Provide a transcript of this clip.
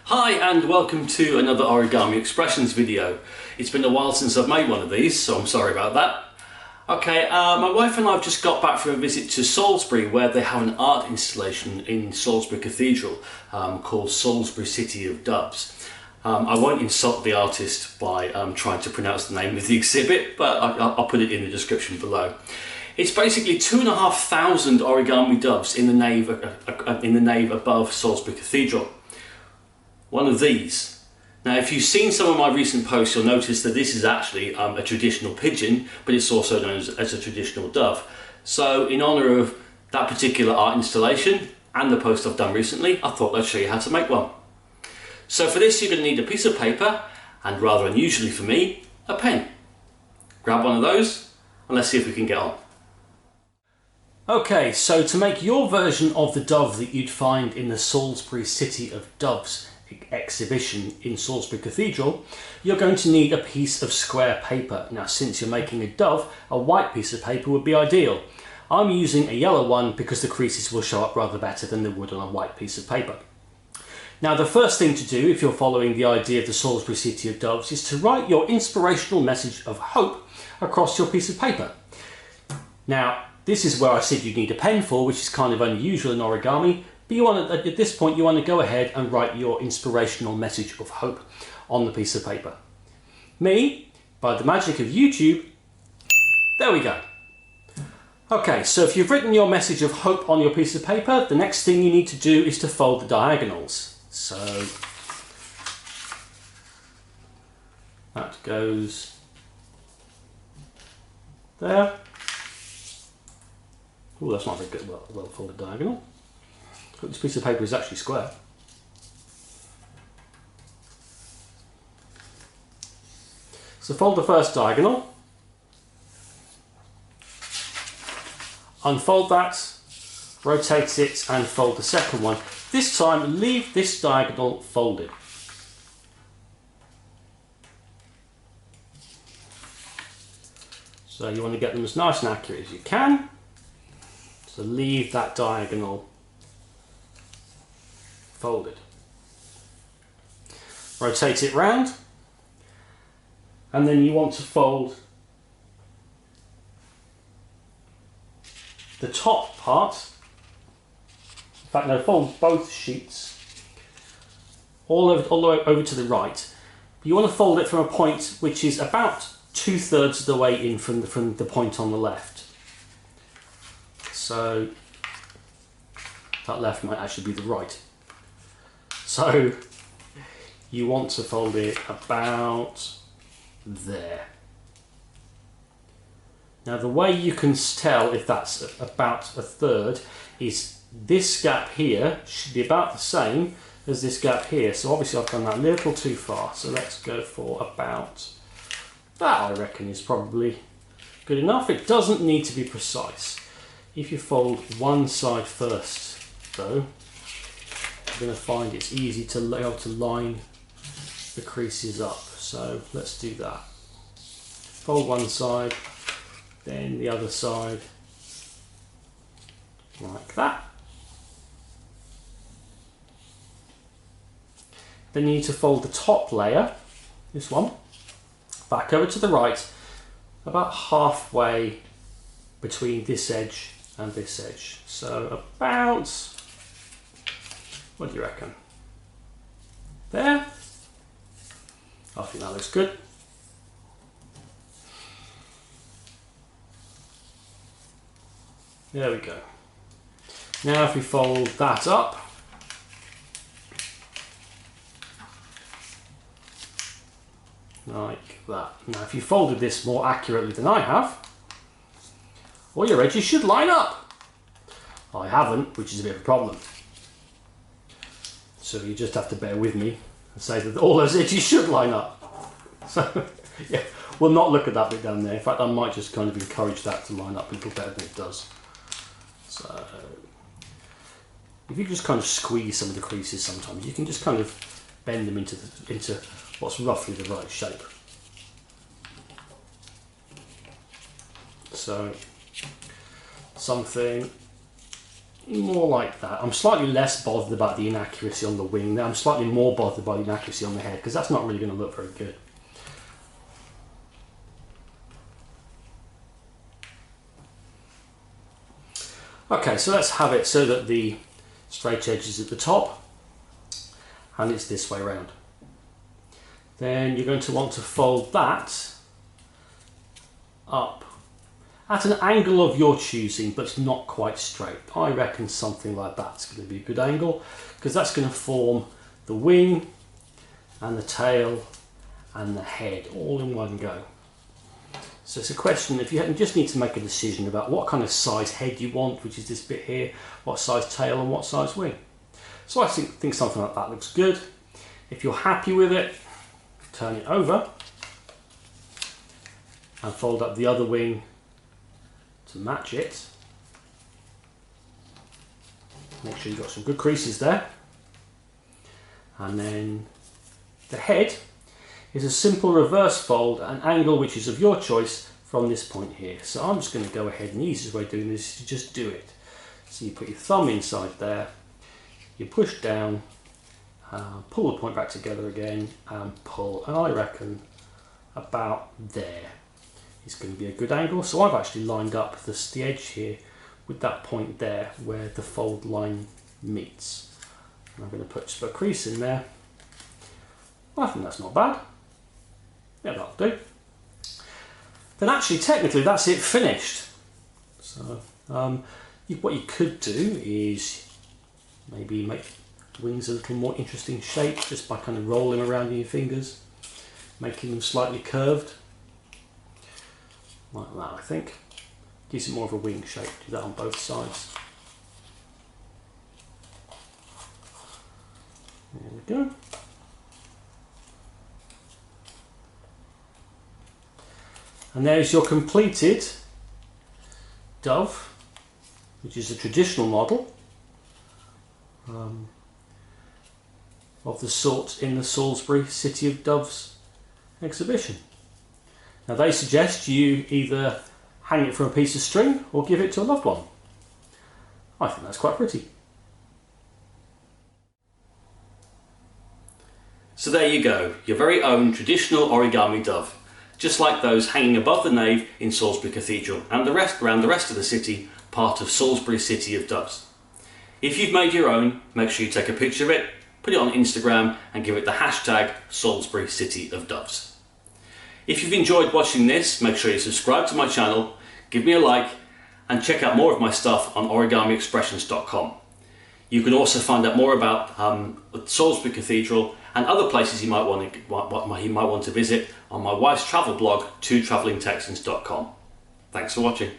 Hi and welcome to another Origami Expressions video. It's been a while since I've made one of these, so I'm sorry about that. Okay, my wife and I have just got back from a visit to Salisbury, where they have an art installation in Salisbury Cathedral called Salisbury City of Doves. I won't insult the artist by trying to pronounce the name of the exhibit, but I'll put it in the description below. It's basically 2,500 origami doves in the nave above Salisbury Cathedral. One of these. Now, if you've seen some of my recent posts, you'll notice that this is actually a traditional pigeon, but it's also known as a traditional dove. So in honour of that particular art installation and the post I've done recently, I thought I'd show you how to make one. So for this, you're going to need a piece of paper and, rather unusually for me, a pen. Grab one of those and let's see if we can get on. Okay, so to make your version of the dove that you'd find in the Salisbury City of Doves exhibition in Salisbury Cathedral, you're going to need a piece of square paper. Now, since you're making a dove, a white piece of paper would be ideal. I'm using a yellow one because the creases will show up rather better than they would on a white piece of paper. Now, the first thing to do, if you're following the idea of the Salisbury City of Doves, is to write your inspirational message of hope across your piece of paper. Now, this is where I said you need a pen for, which is kind of unusual in origami. But at this point, you want to go ahead and write your inspirational message of hope on the piece of paper. Me, by the magic of YouTube, there we go. Okay, so if you've written your message of hope on your piece of paper, the next thing you need to do is to fold the diagonals. So that goes there. Oh, that's not a good, well folded diagonal. This piece of paper is actually square. So fold the first diagonal, unfold that, rotate it and fold the second one. This time leave this diagonal folded. So you want to get them as nice and accurate as you can. So leave that diagonal folded. Rotate it round, and then you want to fold the top part. In fact, no, fold both sheets all the way over to the right. You want to fold it from a point which is about 2/3 of the way in from the point on the left. So that left might actually be the right. So you want to fold it about there. Now, the way you can tell if that's about 1/3 is this gap here should be about the same as this gap here. So obviously I've gone that a little too far. So let's go for about that. I reckon is probably good enough. It doesn't need to be precise. If you fold one side first, though, you're going to find it's easy to be able to line the creases up. So let's do that. Fold one side, then the other side, like that. Then you need to fold the top layer, this one, back over to the right, about halfway between this edge and this edge. So about, what do you reckon? There? I think that looks good. There we go. Now if we fold that up, like that. Now if you folded this more accurately than I have, all your edges should line up. I haven't, which is a bit of a problem. So you just have to bear with me and say that all those edges should line up. So yeah, we'll not look at that bit down there. In fact, I might just kind of encourage that to line up a little better than it does. So if you just kind of squeeze some of the creases sometimes, you can just kind of bend them into what's roughly the right shape. So something more like that. I'm slightly less bothered about the inaccuracy on the wing. I'm slightly more bothered by the inaccuracy on the head, because that's not really going to look very good. Okay, so let's have it so that the straight edge is at the top and it's this way around. Then you're going to want to fold that up at an angle of your choosing, but not quite straight. I reckon something like that's going to be a good angle, because that's going to form the wing and the tail and the head all in one go. So it's a question, if you just need to make a decision about what kind of size head you want, which is this bit here, what size tail and what size wing. So I think something like that looks good. If you're happy with it, turn it over and fold up the other wing to match it. Make sure you've got some good creases there. And then the head is a simple reverse fold at an angle which is of your choice from this point here. So I'm just going to go ahead, and the easiest way of doing this is to just do it. So you put your thumb inside there, you push down, pull the point back together again and pull, and I reckon about there is going to be a good angle. So I've actually lined up the edge here with that point there where the fold line meets. And I'm going to put just a crease in there. I think that's not bad. Yeah, that'll do. Then actually, technically, that's it finished. So what you could do is maybe make wings a little more interesting shape just by kind of rolling around in your fingers, making them slightly curved. Like that, I think. Gives it more of a wing shape. Do that on both sides. There we go. And there's your completed dove, which is a traditional model of the sort in the Salisbury City of Doves exhibition. Now they suggest you either hang it from a piece of string or give it to a loved one. I think that's quite pretty. So there you go, your very own traditional origami dove, just like those hanging above the nave in Salisbury Cathedral and around the rest of the city, part of Salisbury City of Doves. If you've made your own, make sure you take a picture of it, put it on Instagram and give it the hashtag Salisbury City of Doves. If you've enjoyed watching this, make sure you subscribe to my channel, give me a like and check out more of my stuff on origamiexpressions.com. You can also find out more about Salisbury Cathedral and other places you might want to visit on my wife's travel blog, twotravellingtexans.com. Thanks for watching.